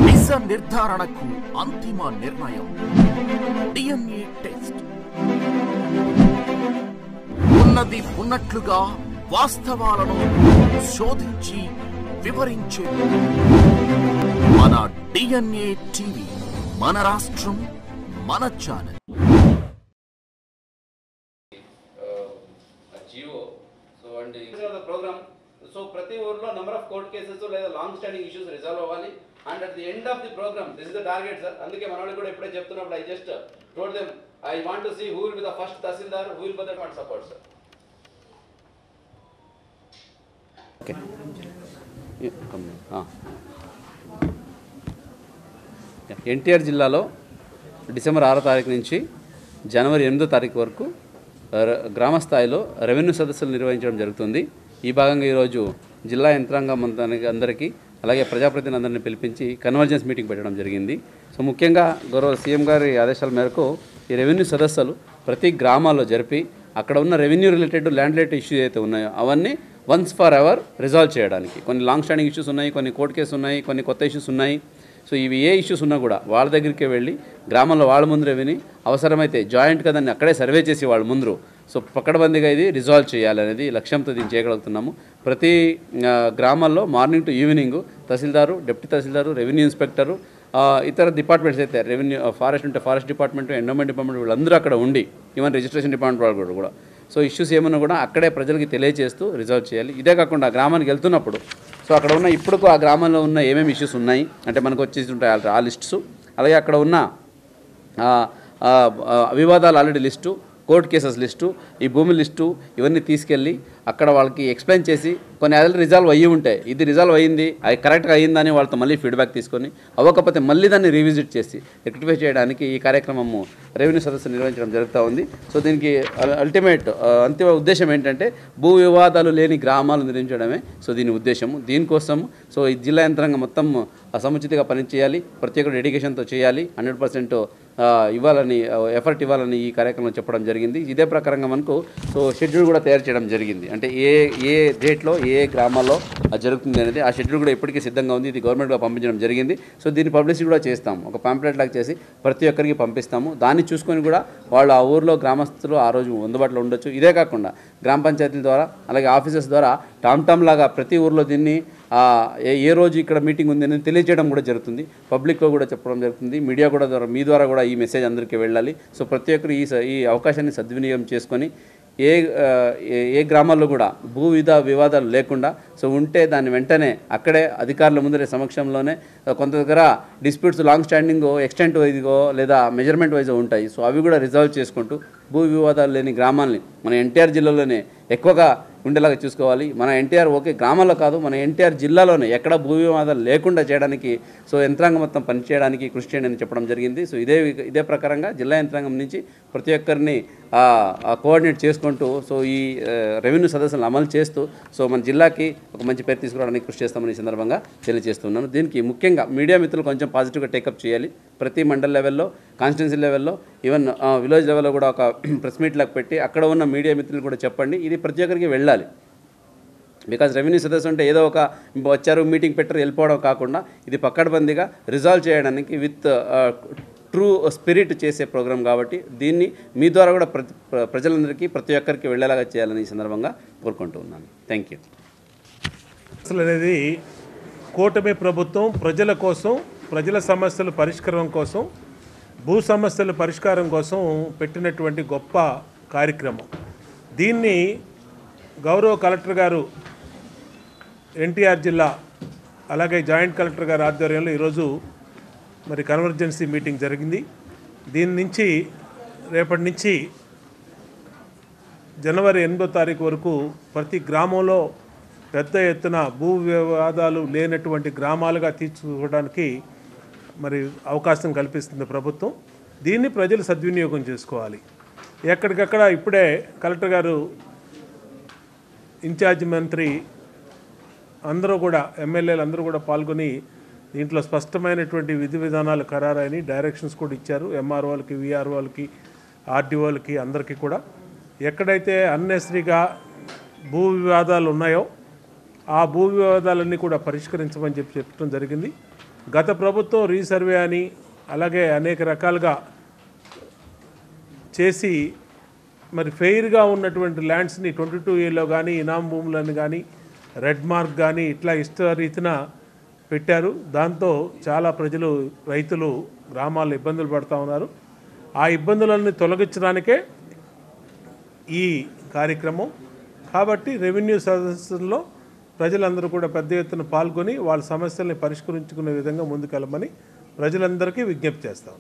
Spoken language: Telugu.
నిజ నిర్ధారణకు అంతిమ నిర్ణయం DNA టెస్ట్. ఉన్నది ఉన్నట్లుగా వాస్తవాలను శోధించి వివరించే మన DNA టీవీ, మన రాష్ట్రం, మన ఛానల్. So ప్రతి ఊర్లో నెంబర్ ఆఫ్ కోర్ట్ కేసెస్ లేదా లాంగ్ స్టాండింగ్ ఇష్యూస్ రిజాల్వ్ అవ్వాలి. And at the end of the programme this is the target sir. అందుకే మన వాళ్ళు కూడా ఎప్పుడే చెప్తున్నప్పుడు I just told them I want to see who will be the first tahsildar, who will be the first support sir. Okay NTR జిల్లాలో డిసెంబర్ 6వ తారీఖు నుంచి జనవరి 8వ తారీఖు వరకు గ్రామ స్థాయిలో రెవెన్యూ సదస్సులు నిర్వహించడం జరుగుతుంది. ఈ భాగంగా ఈరోజు జిల్లా యంత్రాంగం అందరికీ అలాగే ప్రజాప్రతినిధులందరినీ పిలిపించి కన్వర్జెన్స్ మీటింగ్ పెట్టడం జరిగింది. సో ముఖ్యంగా గౌరవ సీఎం గారి ఆదేశాల మేరకు ఈ రెవెన్యూ సదస్సులు ప్రతి గ్రామాల్లో జరిపి అక్కడ ఉన్న revenue related land related issues ఏదైతే ఉన్నాయో అవన్నీ వన్స్ ఫర్ ఎవర్ రిజాల్వ్ చేయడానికి. కొన్ని లాంగ్ స్టాండింగ్ ఇష్యూస్ ఉన్నాయి, కొన్ని కోర్టు కేసు ఉన్నాయి, కొన్ని కొత్త ఇష్యూస్ ఉన్నాయి. సో ఇవి ఏ ఇష్యూస్ ఉన్నా కూడా వాళ్ళ దగ్గరికి వెళ్ళి గ్రామంలో వాళ్ళ ముందు విని అవసరమైతే జాయింట్గా దాన్ని అక్కడే సర్వే చేసి వాళ్ళ ముందు సో పక్కడబందిగా ఇది రిజాల్వ్ చేయాలనేది లక్ష్యంతో దీన్ని చేయగలుగుతున్నాము. ప్రతి గ్రామాల్లో morning to evening tahsildar, deputy tahsildar, revenue inspector, ఇతర డిపార్ట్మెంట్స్ అయితే రెవెన్యూ ఫారెస్ట్ ఉంటే ఫారెస్ట్ డిపార్ట్మెంట్, ఎండోమెంట్ డిపార్ట్మెంట్ వీళ్ళందరూ అక్కడ ఉండి ఈవెన్ రిజిస్ట్రేషన్ డిపార్ట్మెంట్ వాళ్ళు కూడా సో ఇష్యూస్ ఏమన్నా కూడా అక్కడే ప్రజలకి తెలియజేస్తూ రిజాల్వ్ చేయాలి. ఇదే కాకుండా గ్రామానికి వెళ్తున్నప్పుడు సో అక్కడ ఉన్న ఇప్పుడు ఆ గ్రామంలో ఉన్న ఏమేమి ఇష్యూస్ ఉన్నాయి అంటే మనకు వచ్చేసి ఉంటాయి ఆ లిస్ట్స్, అలాగే అక్కడ ఉన్న వివాదాలు already list, court cases list, ఈ భూమి లిస్టు ఇవన్నీ తీసుకెళ్ళి అక్కడ వాళ్ళకి ఎక్స్ప్లెయిన్ చేసి కొన్ని అదే రిజాల్వ్ అయ్యి ఉంటాయి, ఇది రిజాల్వ్ అయ్యింది, అది కరెక్ట్గా అయ్యిందని వాళ్ళతో మళ్ళీ ఫీడ్బ్యాక్ తీసుకొని అవ్వకపోతే మళ్ళీ దాన్ని రివిజిట్ చేసి రెక్టిఫై చేయడానికి ఈ కార్యక్రమము రెవెన్యూ సదస్సు నిర్వహించడం జరుగుతూ ఉంది. సో దీనికి అల్టిమేట్ అంతిమ ఉద్దేశం ఏంటంటే భూ వివాదాలు లేని గ్రామాలు నిర్మించడమే సో దీని ఉద్దేశము. దీనికోసము సో ఈ జిల్లా యంత్రాంగం మొత్తం సముచితంగా పనిచేయాలి, ప్రతి ఒక్కరు డెడికేషన్తో చేయాలి, 100% ఇవ్వాలని ఎఫర్ట్ ఇవ్వాలని ఈ కార్యక్రమం చెప్పడం జరిగింది. ఇదే ప్రకారంగా మనకు సో షెడ్యూల్ కూడా తయారు చేయడం జరిగింది. అంటే ఏ డేట్లో ఏ గ్రామాల్లో జరుగుతుంది అనేది ఆ షెడ్యూల్ కూడా ఇప్పటికీ సిద్ధంగా ఉంది. ఇది గవర్నమెంట్గా పంపించడం జరిగింది. సో దీన్ని పబ్లిసిటీ కూడా చేస్తాము, ఒక పాంప్లెట్ లాగా చేసి ప్రతి ఒక్కరికి పంపిస్తాము. దాన్ని చూసుకొని కూడా వాళ్ళు ఆ ఊర్లో గ్రామస్తులు ఆ రోజు అందుబాటులో ఉండొచ్చు. ఇదే కాకుండా గ్రామ పంచాయతీల ద్వారా అలాగే ఆఫీసర్స్ ద్వారా టామ్ లాగా ప్రతి ఊర్లో దీన్ని ఏ రోజు ఇక్కడ మీటింగ్ ఉంది అని తెలియజేయడం కూడా జరుగుతుంది, పబ్లిక్లో కూడా చెప్పడం జరుగుతుంది. మీడియా కూడా ద్వారా మీ ద్వారా కూడా ఈ మెసేజ్ అందరికీ వెళ్ళాలి. సో ప్రతి ఒక్కరు ఈ అవకాశాన్ని సద్వినియోగం చేసుకొని ఏ గ్రామాల్లో కూడా భూ వివాదాలు లేకుండా సో ఉంటే దాన్ని వెంటనే అక్కడే అధికారుల ముందరే సమక్షంలోనే కొంత దగ్గర డిస్ప్యూట్స్ లాంగ్ స్టాండింగ్ ఎక్స్టెంట్ వైజ్గో లేదా మెజర్మెంట్ వైజ్ ఉంటాయి. సో అవి కూడా రిజాల్వ్ చేసుకుంటూ భూ వివాదాలు లేని గ్రామాలని మన ఎన్టీఆర్ జిల్లాలోనే ఎక్కువగా ఉండేలాగా చూసుకోవాలి. మన ఎన్టీఆర్ ఒకే గ్రామాల్లో కాదు, మన ఎన్టీఆర్ జిల్లాలోనే ఎక్కడ భూ వివాదాలు లేకుండా చేయడానికి సో యంత్రాంగం మొత్తం పనిచేయడానికి కృషి చేయండి అని చెప్పడం జరిగింది. సో ఇదే ప్రకారంగా జిల్లా యంత్రాంగం నుంచి ప్రతి ఒక్కరిని కోఆర్డినేట్ చేసుకుంటూ సో ఈ రెవెన్యూ సదస్సులను అమలు చేస్తూ సో మన జిల్లాకి ఒక మంచి పేరు తీసుకురావడానికి కృషి చేస్తామని ఈ సందర్భంగా తెలియజేస్తున్నాను. దీనికి ముఖ్యంగా మీడియా మిత్రులు కొంచెం పాజిటివ్గా టేకప్ చేయాలి. ప్రతి మండల్ లెవెల్లో, కాన్స్టిట్యున్సీ లెవెల్లో, ఈవెన్ విలేజ్ లెవెల్లో కూడా ఒక ప్రెస్ మీట్ లాగా పెట్టి అక్కడ ఉన్న మీడియా మిత్రులు కూడా చెప్పండి, ఇది ప్రతి ఒక్కరికి వెళ్ళాలి. బికాజ్ రెవెన్యూ సదస్సు అంటే ఏదో ఒక వచ్చారు మీటింగ్ పెట్టారు వెళ్ళిపోవడం కాకుండా ఇది పక్కడబందీగా రిజాల్వ్ చేయడానికి విత్ ట్రూ స్పిరిట్ చేసే ప్రోగ్రాం కాబట్టి దీన్ని మీ ద్వారా కూడా ప్రజలందరికీ ప్రతి ఒక్కరికి వెళ్ళేలాగా చేయాలని ఈ సందర్భంగా కోరుకుంటూ ఉన్నాను. Thank you. అసలు అనేది కూటమి ప్రభుత్వం ప్రజల కోసం, ప్రజల సమస్యల పరిష్కారం కోసం, భూ సమస్యల పరిష్కారం కోసం పెట్టినటువంటి గొప్ప కార్యక్రమం. దీన్ని గౌరవ కలెక్టర్ గారు ఎన్టీఆర్ జిల్లా అలాగే జాయింట్ కలెక్టర్ గారి ఆధ్వర్యంలో ఈరోజు మరి కన్వర్జెన్సీ మీటింగ్ జరిగింది. దీని నుంచి రేపటి నుంచి జనవరి 8వ తారీఖు వరకు ప్రతి గ్రామంలో పెద్ద ఎత్తున భూ వివాదాలు లేనటువంటి గ్రామాలుగా తీర్చుకోవడానికి మరి అవకాశం కల్పిస్తుంది ప్రభుత్వం. దీన్ని ప్రజలు సద్వినియోగం చేసుకోవాలి. ఎక్కడికక్కడ ఇప్పుడే కలెక్టర్ గారు, ఇన్ఛార్జ్ మంత్రి అందరూ కూడా, ఎమ్మెల్యేలు అందరూ కూడా పాల్గొని దీంట్లో స్పష్టమైనటువంటి విధి విధానాలు ఖరారైన డైరెక్షన్స్ కూడా ఇచ్చారు. ఎంఆర్ఓలకి, విఆర్ఓలకి, ఆర్డీఓలకి అందరికీ కూడా ఎక్కడైతే అన్నెసరీగా భూ వివాదాలు ఉన్నాయో ఆ భూ వివాదాలన్నీ కూడా పరిష్కరించమని చెప్పడం జరిగింది. గత ప్రభుత్వం రీసర్వే అని అలాగే అనేక రకాలుగా చేసి మరి ఫెయిర్గా ఉన్నటువంటి ల్యాండ్స్ని 22A కానీ ఇనాం భూములను కానీ రెడ్ మార్క్ కానీ ఇట్లా ఇష్టరీతిన పెట్టారు. దాంతో చాలా ప్రజలు రైతులు గ్రామాల్లో ఇబ్బందులు పడుతూ ఉన్నారు. ఆ ఇబ్బందులన్నీ తొలగించడానికే ఈ కార్యక్రమం. కాబట్టి రెవెన్యూ సదస్సుల్లో ప్రజలందరూ కూడా పెద్ద ఎత్తున పాల్గొని వాళ్ళ సమస్యల్ని పరిష్కరించుకునే విధంగా ముందుకెళ్ళమని ప్రజలందరికీ విజ్ఞప్తి చేస్తాం.